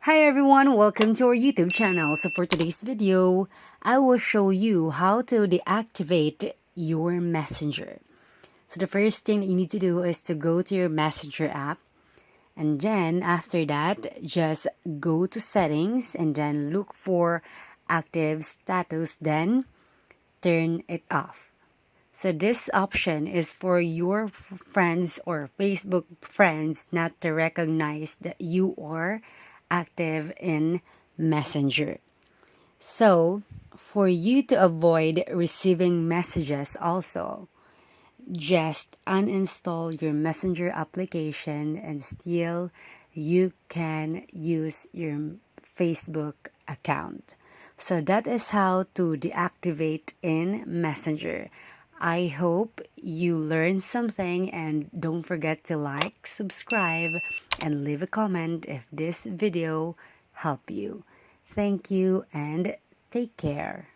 Hi everyone, welcome to our YouTube channel. So for today's video, I will show you how to deactivate your messenger. So the first thing that you need to do is to go to your messenger app, and then after that, just go to settings and then look for active status, then turn it off. So this option is for your friends or Facebook friends not to recognize that you are active in Messenger. So for you to avoid receiving messages also, just uninstall your Messenger application and still you can use your Facebook account. So that is how to deactivate in Messenger. I hope you learned something, and don't forget to like, subscribe, and leave a comment if this video helped you. Thank you and take care.